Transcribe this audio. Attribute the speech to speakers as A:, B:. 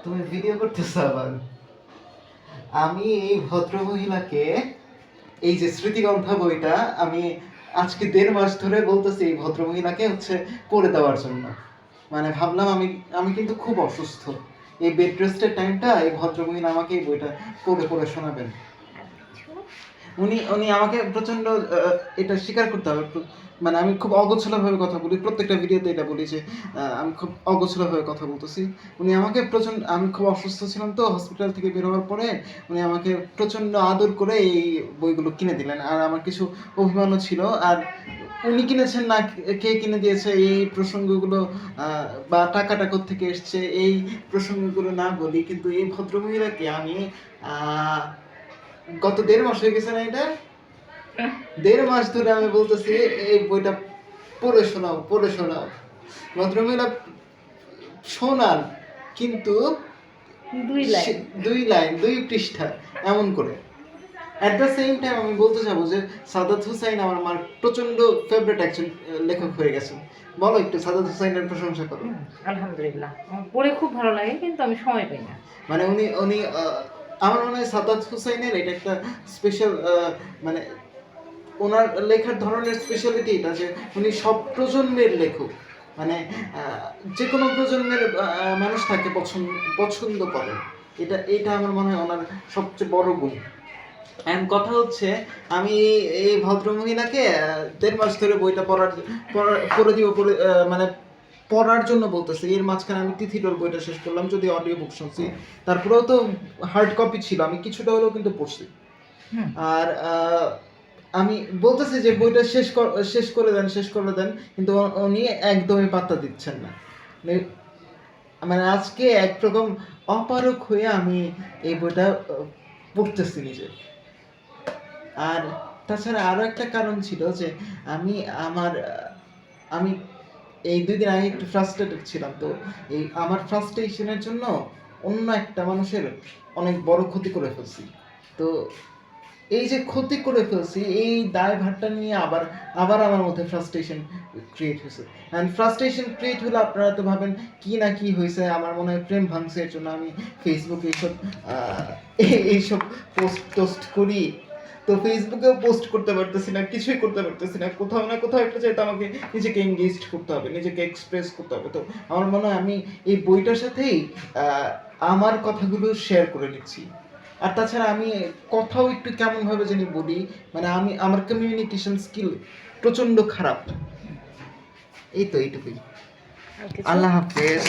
A: তুমি ভিডিও করতেছো আবার? আমি এই ভদ্রমহিলাকে, এই যে স্মৃতিগন্থা বইটা আমি আজকে 1.5 মাস ধরে বলতেছি এই ভদ্রমহিলাকে হচ্ছে পড়ে দেওয়ার জন্য। মানে ভাবলাম আমি আমি কিন্তু খুব অসুস্থ, এই বেড রেস্টের টাইমটা এই ভদ্রমহিলা আমাকে এই বইটা পড়ে পড়ে শোনাবেন। উনি উনি আমাকে প্রচন্ড এটা স্বীকার করতে হবে, মানে আমি খুব অগোছালোভাবে কথা বলি, প্রত্যেকটা ভিডিওতে এটা বলি যে আমি খুব অগোছালোভাবে কথা বলতেছি। উনি আমাকে প্রচন্ড, আমি খুব অসুস্থ ছিলাম তো হসপিটাল থেকে বের হওয়ার পরে উনি আমাকে প্রচন্ড আদর করে এই বইগুলো কিনে দিলেন, আর আমার কিছু অভিমানও ছিল। আর উনি কিনেছেন না কে কিনে দিয়েছে এই প্রসঙ্গগুলো বা টাকাটা কোত্থেকে এসছে এই প্রসঙ্গগুলো না বলি, কিন্তু এই ভদ্রমহিলাকে আমি গত 1.5 মাস হয়ে গেছে না, এটা 1.5 মাস ধরে আমি বলতেছি এই বইটা পড়ে শোনাও পড়ে শোনাও। ভদ্রমহিলা শোনান, কিন্তু 2 লাইন 2 পৃষ্ঠা এমন করে। অ্যাট দ্য সেম টাইম আমি বলতে চাবো যে সাদাত হুসাইন আমার প্রচন্ড ফেভারিট একজন লেখক হয়ে গেছেন। বলো একটু সাদাত হুসাইনের প্রশংসা করো।
B: আলহামদুলিল্লাহ, আমার পড়ে খুব ভালো লাগে, কিন্তু আমি সময় পাই না।
A: মানে উনি উনি আমার মনে হয় সাদাত হুসাইনের এটা একটা স্পেশাল, মানে ওনার লেখার ধরনের স্পেশালিটি এটা যে উনি সব প্রজন্মের লেখক, মানে যে কোনো প্রজন্মের মানুষ তাকে পছন্দ করেন। এটা এটা আমার মনে হয় ওনার সবচেয়ে বড় গুণ। অ্যান্ড কথা হচ্ছে আমি এই ভদ্রমহিলাকে 1.5 মাস ধরে বইটা পড়ে দিব মানে পড়ার জন্য বলতেছি। এর মাঝখানে আমি তিথিডোর বইটা শেষ করলাম, যদি অডিও বুক শুনছি, তারপরেও তো হার্ড কপি ছিল, আমি কিছুটা হলেও কিন্তু পড়ছি। আর আমি বলতেছি যে বইটা শেষ করে দেন, কিন্তু উনি একদমই পাত্তা দিচ্ছেন না। মানে আজকে একরকম অপারক হয়ে আমি এই বইটা পড়তেছি নিজে। আর তাছাড়া আরো একটা কারণ ছিল যে আমি আমি এই 2 দিন আগে একটু ফ্রাস্ট্রেটেড ছিলাম, তো এই আমার ফ্রাস্ট্রেশনের জন্য অন্য একটা মানুষের অনেক বড় ক্ষতি করে ফেলছি। তো এই যে ক্ষতি করে ফেলছি, এই দায়ভারটা নিয়ে আবার আমার মধ্যে ফ্রাস্ট্রেশন ক্রিয়েট হয়েছে। অ্যান্ড ফ্রাস্ট্রেশন ক্রিয়েট হলে আপনারা তো ভাবেন কি না কি হয়েছে, আমার মনে হয় প্রেম ভাঙছে, এর জন্য আমি ফেসবুকে এইসব পোস্ট করি। তো ফেসবুকেও পোস্ট করতে পারতেছি না, কিছুই করতে পারতেছি না, কোথাও না কোথাও একটা চাইতে আমাকে নিজেকে এঙ্গেজড করতে হবে, নিজেকে এক্সপ্রেস করতে হবে। তো আমার মনে হয় আমি এই বইটার সাথেই আমার কথাগুলো শেয়ার করে নিচ্ছি। আর তাছাড়া আমি কথাও একটু কেমনভাবে জানি বলি, মানে আমার কমিউনিকেশন স্কিল প্রচন্ড খারাপ। এই তো এইটুকুই। আল্লাহ হাফেজ।